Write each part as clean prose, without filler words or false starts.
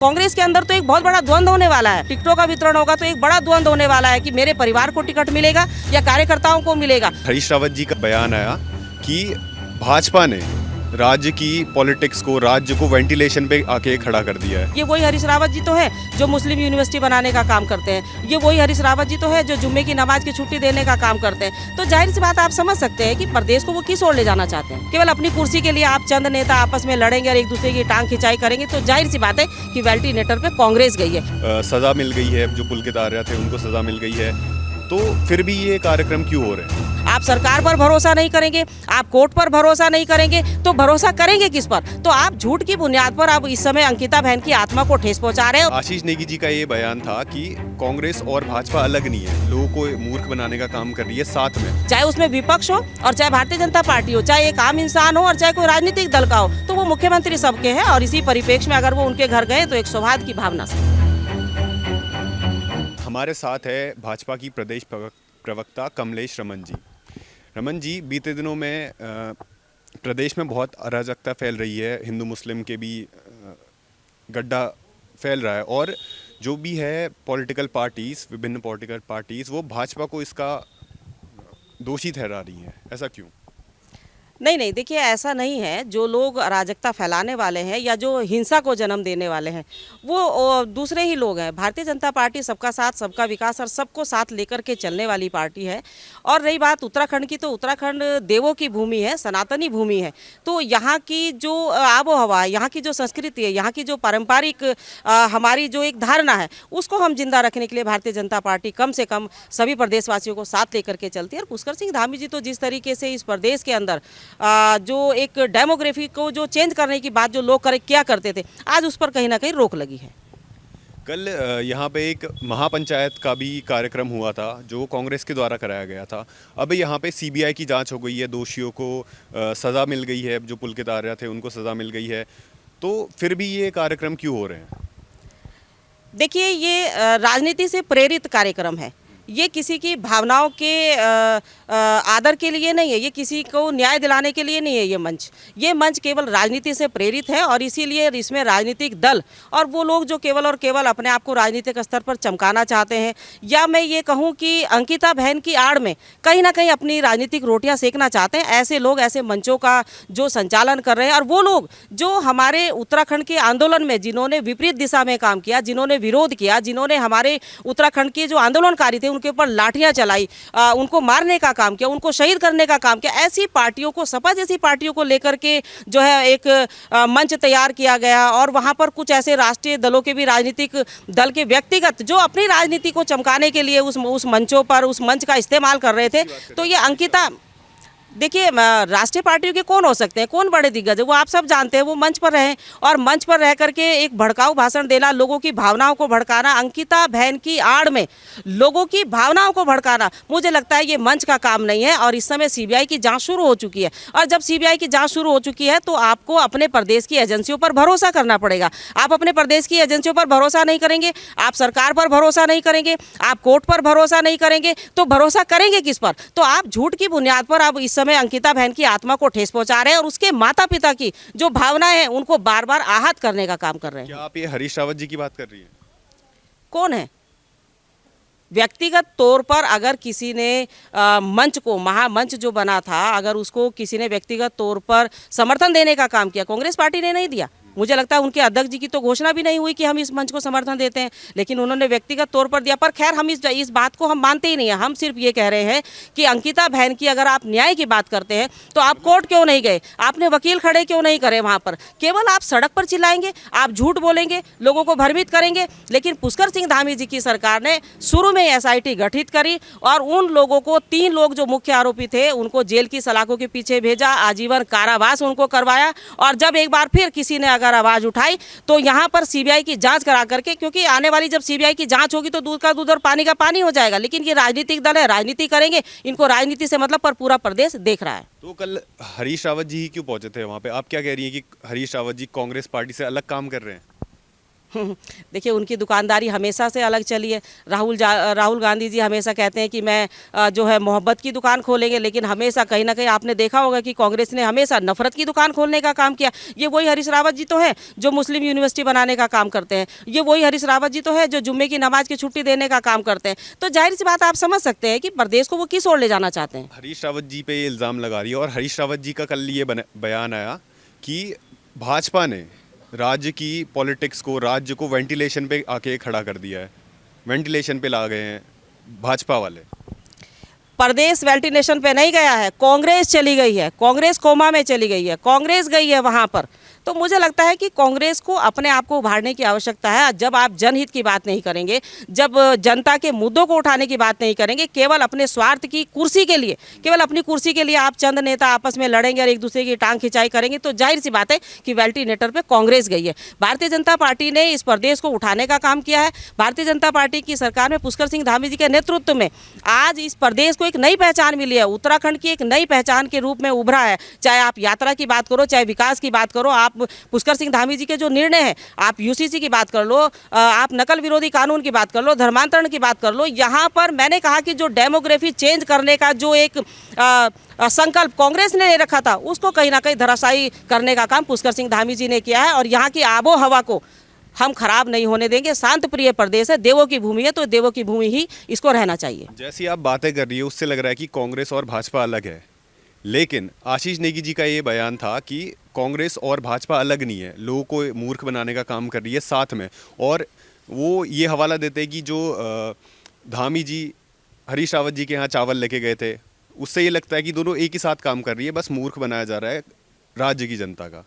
कांग्रेस के अंदर तो एक बहुत बड़ा द्वंद्व होने वाला है। टिकटों का वितरण होगा तो एक बड़ा द्वंद्व होने वाला है कि मेरे परिवार को टिकट मिलेगा या कार्यकर्ताओं को मिलेगा। हरीश रावत जी का बयान आया कि भाजपा ने राज्य की पॉलिटिक्स को, राज्य को वेंटिलेशन पे आके खड़ा कर दिया है। ये वही हरीश रावत जी तो है जो मुस्लिम यूनिवर्सिटी बनाने का काम करते हैं। ये वही हरीश रावत जी तो है जो जुम्मे की नमाज की छुट्टी देने का काम करते हैं। तो जाहिर सी बात आप समझ सकते हैं कि प्रदेश को वो किस ओर ले जाना चाहते हैं। केवल अपनी कुर्सी के लिए आप चंद नेता आपस में लड़ेंगे और एक दूसरे की टांग खिंचाई करेंगे तो जाहिर सी बात है कि वेंटिलेटर पे कांग्रेस गई है। सजा मिल गई है, जो पुल के तार थे उनको सजा मिल गई है, तो फिर भी ये कार्यक्रम क्यों हो रहे हैं? आप सरकार पर भरोसा नहीं करेंगे, आप कोर्ट पर भरोसा नहीं करेंगे तो भरोसा करेंगे किस पर? तो आप झूठ की बुनियाद पर आप इस समय अंकिता बहन की आत्मा को ठेस पहुंचा रहे हैं। आशीष नेगी जी का ये बयान था कि कांग्रेस और भाजपा अलग नहीं है, लोगों को मूर्ख बनाने का काम कर रही है साथ में। चाहे उसमें विपक्ष हो और चाहे भारतीय जनता पार्टी हो, चाहे एक आम इंसान हो और चाहे कोई राजनीतिक दल का हो, तो वो मुख्यमंत्री सबके हैं। और इसी परिप्रेक्ष्य में अगर वो उनके घर गए तो एक सौहार्द की भावना से। हमारे साथ है भाजपा की प्रदेश प्रवक्ता कमलेश रमन जी। रमन जी, बीते दिनों में प्रदेश में बहुत अराजकता फैल रही है, हिंदू मुस्लिम के भी गड्ढा फैल रहा है और जो भी है पॉलिटिकल पार्टीज़, विभिन्न पॉलिटिकल पार्टीज़ वो भाजपा को इसका दोषी ठहरा रही हैं। ऐसा क्यों? नहीं, देखिए ऐसा नहीं है। जो लोग अराजकता फैलाने वाले हैं या जो हिंसा को जन्म देने वाले हैं वो दूसरे ही लोग हैं। भारतीय जनता पार्टी सबका साथ, सबका विकास और सबको साथ लेकर के चलने वाली पार्टी है। और रही बात उत्तराखंड की, तो उत्तराखंड देवों की भूमि है, सनातनी भूमि है। तो यहाँ की जो आबो हवा है, यहाँ की जो संस्कृति है, यहाँ की जो पारंपरिक हमारी जो एक धारणा है, उसको हम जिंदा रखने के लिए भारतीय जनता पार्टी कम से कम सभी प्रदेशवासियों को साथ लेकर के चलती है। और पुष्कर सिंह धामी जी तो जिस तरीके से इस प्रदेश के अंदर जो एक डेमोग्राफी को जो चेंज करने की बात जो लोग क्या करते थे, आज उस पर कहीं ना कहीं रोक लगी है। कल यहाँ पे एक महापंचायत का भी कार्यक्रम हुआ था जो कांग्रेस के द्वारा कराया गया था। अब यहाँ पे सीबीआई की जांच हो गई है, दोषियों को सज़ा मिल गई है, जो पुल के तार थे उनको सज़ा मिल गई है, तो फिर भी ये कार्यक्रम क्यों हो रहे हैं? देखिए ये राजनीति से प्रेरित कार्यक्रम है। ये किसी की भावनाओं के आदर के लिए नहीं है, ये किसी को न्याय दिलाने के लिए नहीं है। ये मंच केवल राजनीति से प्रेरित है और इसीलिए इसमें राजनीतिक दल और वो लोग जो केवल और केवल अपने आप को राजनीतिक स्तर पर चमकाना चाहते हैं, या मैं ये कहूँ कि अंकिता बहन की आड़ में कहीं ना कहीं अपनी राजनीतिक रोटियां सेकना चाहते हैं, ऐसे लोग ऐसे मंचों का जो संचालन कर रहे हैं। और वो लोग जो हमारे उत्तराखंड के आंदोलन में जिन्होंने विपरीत दिशा में काम किया, जिन्होंने विरोध किया, जिन्होंने हमारे उत्तराखंड के जो आंदोलनकारी थे उनके ऊपर लाठियां चलाई, उनको मारने का काम किया, उनको शहीद करने का काम किया, ऐसी पार्टियों को, सपा जैसी पार्टियों को लेकर के जो है एक मंच तैयार किया गया। और वहां पर कुछ ऐसे राष्ट्रीय दलों के भी राजनीतिक दल के व्यक्तिगत जो अपनी राजनीति को चमकाने के लिए उस मंचों पर उस मंच का इस्तेमाल कर रहे थे। तो ये अंकिता, देखिए राष्ट्रीय पार्टियों के कौन हो सकते हैं, कौन बड़े दिग्गज है, वो आप सब जानते हैं। वो मंच पर रहे और मंच पर रह करके एक भड़काऊ भाषण देना, लोगों की भावनाओं को भड़काना, अंकिता बहन की आड़ में लोगों की भावनाओं को भड़काना, मुझे लगता है ये मंच का काम नहीं है। और इस समय सीबीआई की जांच शुरू हो चुकी है और जब सीबीआई की जांच शुरू हो चुकी है तो आपको अपने प्रदेश की एजेंसियों पर भरोसा करना पड़ेगा। आप अपने प्रदेश की एजेंसियों पर भरोसा नहीं करेंगे, आप सरकार पर भरोसा नहीं करेंगे, आप कोर्ट पर भरोसा नहीं करेंगे, तो भरोसा करेंगे किस पर? तो आप झूठ की बुनियाद पर आप इस समय अंकिता बहन की आत्मा को ठेस पहुंचा रहे हैं और उसके माता पिता की जो भावनाएं हैं उनको बार बार आहत करने का काम कर रहे हैं। क्या आप ये हरीश रावत जी की बात कर रही हैं? कौन है? व्यक्तिगत तौर पर अगर किसी ने मंच को, महामंच जो बना था, अगर उसको किसी ने व्यक्तिगत तौर पर समर्थन देने का काम किया, कांग्रेस पार्टी ने नहीं दिया। मुझे लगता है उनके अध्यक्ष जी की तो घोषणा भी नहीं हुई कि हम इस मंच को समर्थन देते हैं, लेकिन उन्होंने व्यक्तिगत तौर पर दिया। पर खैर हम इस बात को हम मानते ही नहीं है। हम सिर्फ ये कह रहे हैं कि अंकिता बहन की अगर आप न्याय की बात करते हैं तो आप कोर्ट क्यों नहीं गए, आपने वकील खड़े क्यों नहीं करे वहाँ पर? केवल आप सड़क पर चिल्लाएंगे, आप झूठ बोलेंगे, लोगों को भ्रमित करेंगे। लेकिन पुष्कर सिंह धामी जी की सरकार ने शुरू में SIT गठित करी और उन लोगों को, 3 लोग जो मुख्य आरोपी थे उनको जेल की सलाखों के पीछे भेजा, आजीवन कारावास उनको करवाया। और जब एक बार फिर किसी ने अगर आवाज उठाई तो यहाँ पर सीबीआई की जांच करा करके, क्योंकि आने वाली जब सीबीआई की जांच होगी तो दूध का दूध और पानी का पानी हो जाएगा। लेकिन ये राजनीतिक दल है, राजनीति करेंगे, इनको राजनीति से मतलब पर पूरा प्रदेश देख रहा है। तो कल हरीश रावत जी ही क्यों पहुंचे थे वहाँ पे? आप क्या कह रही हैं कि हरीश रावत जी कांग्रेस पार्टी से अलग काम कर रहे हैं? देखिए, उनकी दुकानदारी हमेशा से अलग चली है। राहुल गांधी जी हमेशा कहते हैं कि मैं जो है मोहब्बत की दुकान खोलेंगे, लेकिन हमेशा कहीं ना कहीं आपने देखा होगा कि कांग्रेस ने हमेशा नफरत की दुकान खोलने का काम किया। ये वही हरीश रावत जी तो है जो मुस्लिम यूनिवर्सिटी बनाने का काम करते हैं। ये वही हरीश रावत जी तो है जो जुम्मे की नमाज की छुट्टी देने का काम करते हैं। तो जाहिर सी बात, आप समझ सकते हैं कि प्रदेश को वो किस ओर ले जाना चाहते हैं। हरीश रावत जी पे ये इल्ज़ाम लगा रही है, और हरीश रावत जी का कल ये बयान आया कि भाजपा ने राज्य की पॉलिटिक्स को, राज्य को वेंटिलेशन पे आके खड़ा कर दिया है, वेंटिलेशन पे ला गए हैं भाजपा वाले। प्रदेश वेंटिलेशन पे नहीं गया है, कांग्रेस चली गई है, कांग्रेस कोमा में चली गई है, कांग्रेस गई है वहाँ पर। तो मुझे लगता है कि कांग्रेस को अपने आप को उभारने की आवश्यकता है। जब आप जनहित की बात नहीं करेंगे, जब जनता के मुद्दों को उठाने की बात नहीं करेंगे, केवल अपने स्वार्थ की कुर्सी के लिए, केवल अपनी कुर्सी के लिए आप चंद नेता आपस में लड़ेंगे और एक दूसरे की टांग खिंचाई करेंगे, तो जाहिर सी बात है कि वेंटिलेटर पे कांग्रेस गई है। भारतीय जनता पार्टी ने इस प्रदेश को उठाने का काम किया है। भारतीय जनता पार्टी की सरकार में पुष्कर सिंह धामी जी के नेतृत्व में आज इस प्रदेश को एक नई पहचान मिली है। उत्तराखंड की एक नई पहचान के रूप में उभरा है। चाहे आप यात्रा की बात करो, चाहे विकास की बात करो, आप पुष्कर सिंह धामी जी के जो निर्णय है, आप यूसीसी की बात कर लो, आप नकल विरोधी कानून की बात कर लो, धर्मांतरण की बात कर लो। यहाँ पर मैंने कहा कि जो डेमोग्राफी चेंज करने का जो एक संकल्प कांग्रेस ने ले रखा था, उसको कहीं ना कहीं धराशायी करने का काम पुष्कर सिंह धामी जी ने किया है। और यहाँ की आबो हवा को हम खराब नहीं होने देंगे। शांत प्रिय प्रदेश है, देवों की भूमि है, तो देवों की भूमि ही इसको रहना चाहिए। जैसी आप बातें कर रही है, उससे लग रहा है कि कांग्रेस और भाजपा अलग है, लेकिन आशीष नेगी जी का ये बयान था कि कांग्रेस और भाजपा अलग नहीं है, लोगों को मूर्ख बनाने का काम कर रही है साथ में। और वो ये हवाला देते हैं कि जो धामी जी हरीश रावत जी के यहाँ चावल लेके गए थे, उससे ये लगता है कि दोनों एक ही साथ काम कर रही है, बस मूर्ख बनाया जा रहा है राज्य की जनता का।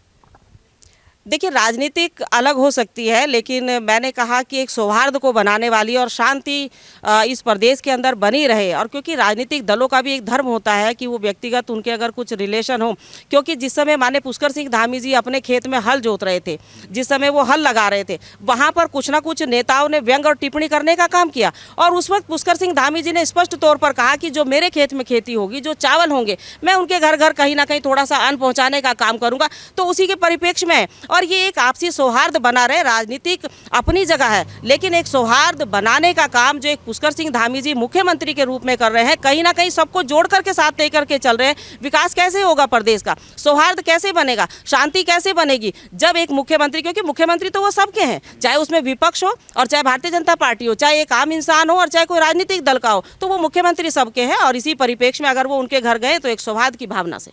देखिए, राजनीतिक अलग हो सकती है, लेकिन मैंने कहा कि एक सौहार्द को बनाने वाली और शांति इस प्रदेश के अंदर बनी रहे। और क्योंकि राजनीतिक दलों का भी एक धर्म होता है कि वो व्यक्तिगत उनके अगर कुछ रिलेशन हो, क्योंकि जिस समय माने पुष्कर सिंह धामी जी अपने खेत में हल जोत रहे थे, जिस समय वो हल लगा रहे थे, वहाँ पर कुछ ना कुछ नेताओं ने व्यंग और टिप्पणी करने का काम किया। और उस वक्त पुष्कर सिंह धामी जी ने स्पष्ट तौर पर कहा कि जो मेरे खेत में खेती होगी, जो चावल होंगे, मैं उनके घर घर कहीं ना कहीं थोड़ा सा अन्न पहुँचाने का काम करूँगा। तो उसी के परिप्रेक्ष्य में और ये एक आपसी सौहार्द बना रहे। राजनीतिक अपनी जगह है, लेकिन एक सौहार्द बनाने का काम जो एक पुष्कर सिंह धामी जी मुख्यमंत्री के रूप में कर रहे हैं, कहीं ना कहीं सबको जोड़ करके साथ लेकर के चल रहे हैं। विकास कैसे होगा प्रदेश का, सौहार्द कैसे बनेगा, शांति कैसे बनेगी, जब एक मुख्यमंत्री, क्योंकि मुख्यमंत्री तो वो सबके हैं, चाहे उसमें विपक्ष हो और चाहे भारतीय जनता पार्टी हो, चाहे एक आम इंसान हो और चाहे कोई राजनीतिक दल का हो, तो वो मुख्यमंत्री सबके हैं। और इसी परिप्रेक्ष्य में अगर वो उनके घर गए तो एक सौहार्द की भावना से।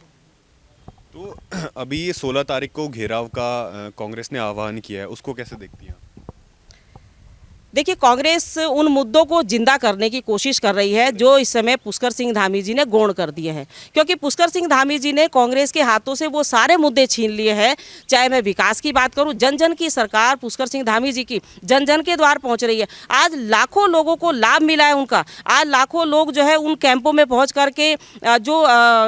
तो अभी ये 16 तारीख को घेराव का कांग्रेस ने आह्वान किया है, उसको कैसे देखती हैं? देखिए, कांग्रेस उन मुद्दों को जिंदा करने की कोशिश कर रही है जो इस समय पुष्कर सिंह धामी जी ने गौण कर दिए हैं। क्योंकि पुष्कर सिंह धामी जी ने कांग्रेस के हाथों से वो सारे मुद्दे छीन लिए हैं। चाहे मैं विकास की बात करूं, जन जन की सरकार पुष्कर सिंह धामी जी की जन जन के द्वार पहुंच रही है। आज लाखों लोगों को लाभ मिला है उनका। आज लाखों लोग जो है उन कैंपों में पहुँच करके जो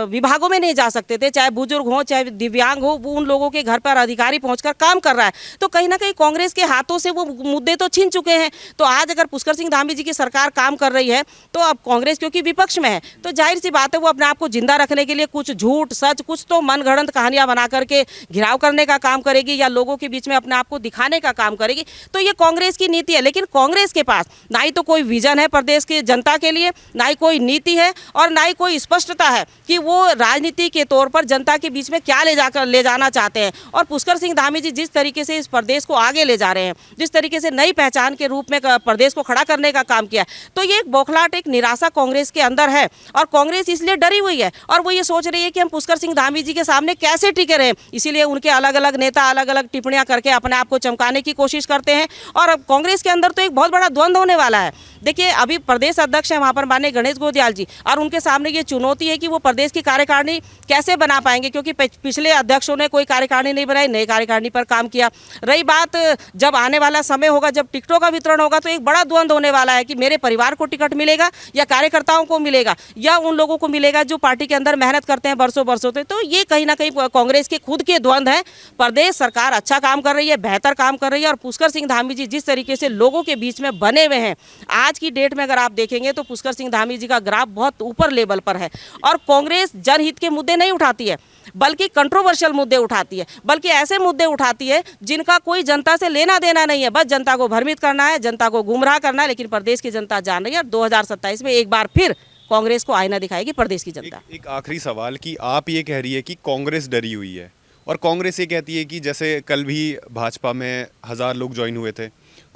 विभागों में नहीं जा सकते थे, चाहे बुजुर्ग हों चाहे दिव्यांग हो, वो उन लोगों के घर पर अधिकारी पहुँच कर काम कर रहा है। तो कहीं ना कहीं कांग्रेस के हाथों से वो मुद्दे तो छीन चुके हैं। तो आज अगर पुष्कर सिंह धामी जी की सरकार काम कर रही है, तो अब कांग्रेस क्योंकि विपक्ष में है, तो जाहिर सी बात है वो अपने आप को जिंदा रखने के लिए कुछ झूठ सच, कुछ तो मनगढ़ंत कहानियां बना करके घिराव करने का काम करेगी या लोगों के बीच में अपने आप को दिखाने का काम करेगी। तो ये कांग्रेस की नीति है। लेकिन कांग्रेस के पास ना ही तो कोई विजन है प्रदेश की जनता के लिए, ना ही कोई नीति है और ना ही कोई स्पष्टता है कि वो राजनीति के तौर पर जनता के बीच में क्या ले जाना चाहते हैं। और पुष्कर सिंह धामी जी जिस तरीके से इस प्रदेश को आगे ले जा रहे हैं, जिस तरीके से नई पहचान के रूप में प्रदेश को खड़ा करने का काम किया, तो ये एक बौखलाहट, एक निराशा कांग्रेस के अंदर है। और कांग्रेस इसलिए डरी हुई है और वो ये सोच रही है कि हम पुष्कर सिंह धामी जी के सामने कैसे टिके रहें। इसीलिए उनके अलग अलग नेता अलग अलग टिप्पणियां करके अपने आप को चमकाने की कोशिश करते हैं। और अब कांग्रेस के अंदर तो एक बहुत बड़ा द्वंद्व होने वाला है। देखिए, अभी प्रदेश अध्यक्ष है वहाँ पर माननीय गणेश गोदियाल जी, और उनके सामने ये चुनौती है कि वो प्रदेश की कार्यकारिणी कैसे बना पाएंगे, क्योंकि पिछले अध्यक्षों ने कोई कार्यकारिणी नहीं बनाई, नई कार्यकारिणी पर काम किया। रही बात जब आने वाला समय होगा, जब टिकटों का वितरण वितरण होगा तो एक बड़ा द्वंद्व होने वाला है कि मेरे परिवार को टिकट मिलेगा या कार्यकर्ताओं को मिलेगा या उन लोगों को मिलेगा जो पार्टी के अंदर मेहनत करते हैं बरसों बरसों से। तो ये कहीं ना कहीं कांग्रेस के खुद के द्वंद्व है। प्रदेश सरकार अच्छा काम कर रही है, बेहतर काम कर रही है, और पुष्कर सिंह धामी जी जिस तरीके से लोगों के बीच में बने हुए हैं, आज की डेट में अगर आप देखेंगे तो पुष्कर सिंह धामी जी का ग्राफ बहुत ऊपर लेवल पर है। और कांग्रेस जनहित के मुद्दे नहीं उठाती है, बल्कि कंट्रोवर्शियल मुद्दे उठाती है, बल्कि ऐसे मुद्दे उठाती है जिनका कोई जनता से लेना देना नहीं है। बस जनता को भ्रमित करना है, जनता को गुमराह करना है। लेकिन प्रदेश की जनता जान रही है, 2027 में एक बार फिर कांग्रेस को आईना दिखाएगी प्रदेश की जनता। एक आखिरी सवाल कि आप ये कह रही है कि कांग्रेस डरी हुई है, और कांग्रेस ये कहती है कि जैसे कल भी भाजपा में 1000 लोग ज्वाइन हुए थे,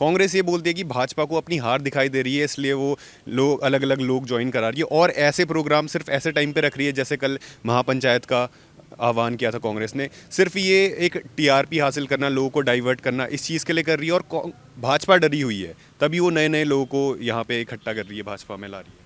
कांग्रेस ये बोलती है कि भाजपा को अपनी हार दिखाई दे रही है, इसलिए वो लोग अलग अलग लोग ज्वाइन करा रही है, और ऐसे प्रोग्राम सिर्फ ऐसे टाइम पे रख रही है जैसे कल महापंचायत का आह्वान किया था कांग्रेस ने। सिर्फ ये एक टीआरपी हासिल करना, लोगों को डाइवर्ट करना, इस चीज़ के लिए कर रही है, और भाजपा डरी हुई है, तभी वो नए नए लोगों को यहाँ पे इकट्ठा कर रही है, भाजपा में ला रही है।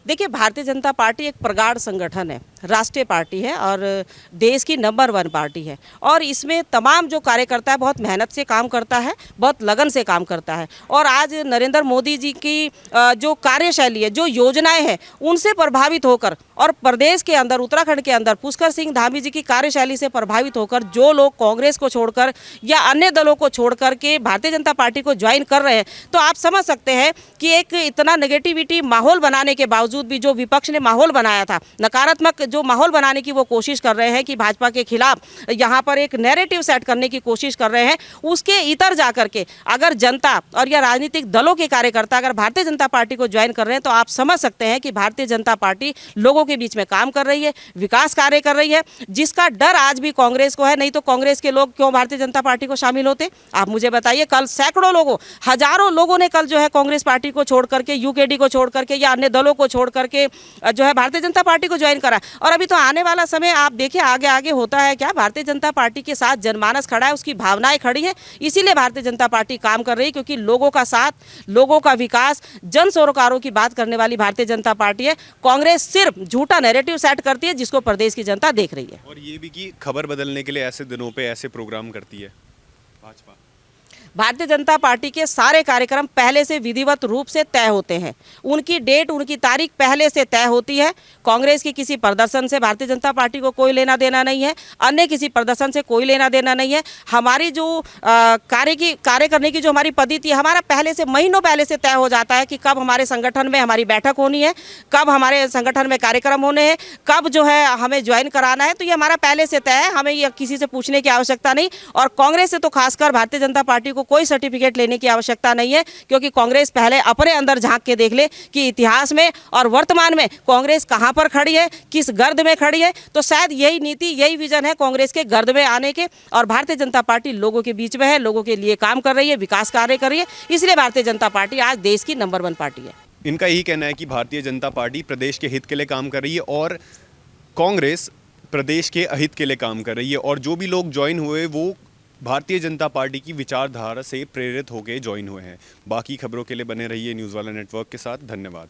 देखिए, भारतीय जनता पार्टी एक प्रगाढ़ संगठन है, राष्ट्रीय पार्टी है और देश की नंबर 1 पार्टी है। और इसमें तमाम जो कार्यकर्ता है बहुत मेहनत से काम करता है, बहुत लगन से काम करता है। और आज नरेंद्र मोदी जी की जो कार्यशैली है, जो योजनाएं हैं, उनसे प्रभावित होकर और प्रदेश के अंदर, उत्तराखंड के अंदर पुष्कर सिंह धामी जी की कार्यशैली से प्रभावित होकर जो लोग कांग्रेस को छोड़कर या अन्य दलों को छोड़कर के भारतीय जनता पार्टी को ज्वाइन कर रहे हैं, तो आप समझ सकते हैं कि एक इतना नेगेटिविटी माहौल बनाने के बावजूद भी जो विपक्ष ने माहौल बनाया था, नकारात्मक जो माहौल बनाने की वो कोशिश कर रहे हैं कि भाजपा के खिलाफ यहाँ पर एक नैरेटिव सेट करने की कोशिश कर रहे हैं, उसके इतर जाकर के अगर जनता और या राजनीतिक दलों के कार्यकर्ता अगर भारतीय जनता पार्टी को ज्वाइन कर रहे हैं, तो आप समझ सकते हैं कि भारतीय जनता पार्टी लोगों के बीच में काम कर रही है, विकास कार्य कर रही है, जिसका डर आज भी कांग्रेस को है। नहीं तो कांग्रेस के लोग क्यों भारतीय जनता पार्टी को शामिल होते, आप मुझे बताइए। कल सैकड़ों लोगों, हजारों लोगों ने कल जो है कांग्रेस पार्टी को छोड़ करके, यूकेडी को छोड़ करके या अन्य दलों को छोड़ करके जो है भारतीय जनता पार्टी को ज्वाइन करा। और अभी तो आने वाला समय आप देखिए आगे आगे होता है क्या, भारतीय जनता पार्टी के साथ जनमानस खड़ा है, उसकी भावनाएं खड़ी है, इसीलिए भारतीय जनता पार्टी काम कर रही है, क्योंकि लोगों का साथ, लोगों का विकास, जन सरोकारों की बात करने वाली भारतीय जनता पार्टी है। कांग्रेस सिर्फ झूठा नैरेटिव सेट करती है, जिसको प्रदेश की जनता देख रही है। और ये भी कि खबर बदलने के लिए ऐसे दिनों पे ऐसे प्रोग्राम करती है भाजपा। भारतीय जनता पार्टी के सारे कार्यक्रम पहले से विधिवत रूप से तय होते हैं, उनकी डेट, उनकी तारीख पहले से तय होती है। कांग्रेस की किसी प्रदर्शन से भारतीय जनता पार्टी को कोई लेना देना नहीं है, अन्य किसी प्रदर्शन से कोई लेना देना नहीं है। हमारी जो कार्य करने की जो हमारी पद्धति है, हमारा पहले से, महीनों पहले से तय हो जाता है कि कब हमारे संगठन में हमारी बैठक होनी है, कब हमारे संगठन में कार्यक्रम होने हैं, कब जो है हमें ज्वाइन कराना है। तो ये हमारा पहले से तय है, हमें ये किसी से पूछने की आवश्यकता नहीं। और कांग्रेस से तो खासकर भारतीय जनता पार्टी को कोई सर्टिफिकेट लेने की आवश्यकता नहीं है, क्योंकि कांग्रेस पहले अपने अंदर झांक के देख ले कि इतिहास में और वर्तमान में कांग्रेस कहां पर खड़ी है, किस गर्द में खड़ी है। तो शायद यही नीति, यही विजन है कांग्रेस के गर्द में आने के। और भारतीय जनता पार्टी लोगों के बीच में है, लोगों के लिए काम कर रही है, विकास कार्य कर रही है, इसलिए भारतीय जनता पार्टी आज देश की नंबर 1 पार्टी है। इनका यही कहना है कि भारतीय जनता पार्टी प्रदेश के हित के लिए काम कर रही है, और कांग्रेस प्रदेश के अहित के लिए काम कर रही है। और जो भी लोग ज्वाइन हुए वो भारतीय जनता पार्टी की विचारधारा से प्रेरित होकर ज्वाइन हुए हैं। बाकी खबरों के लिए बने रहिए न्यूज़ वाला नेटवर्क के साथ। धन्यवाद।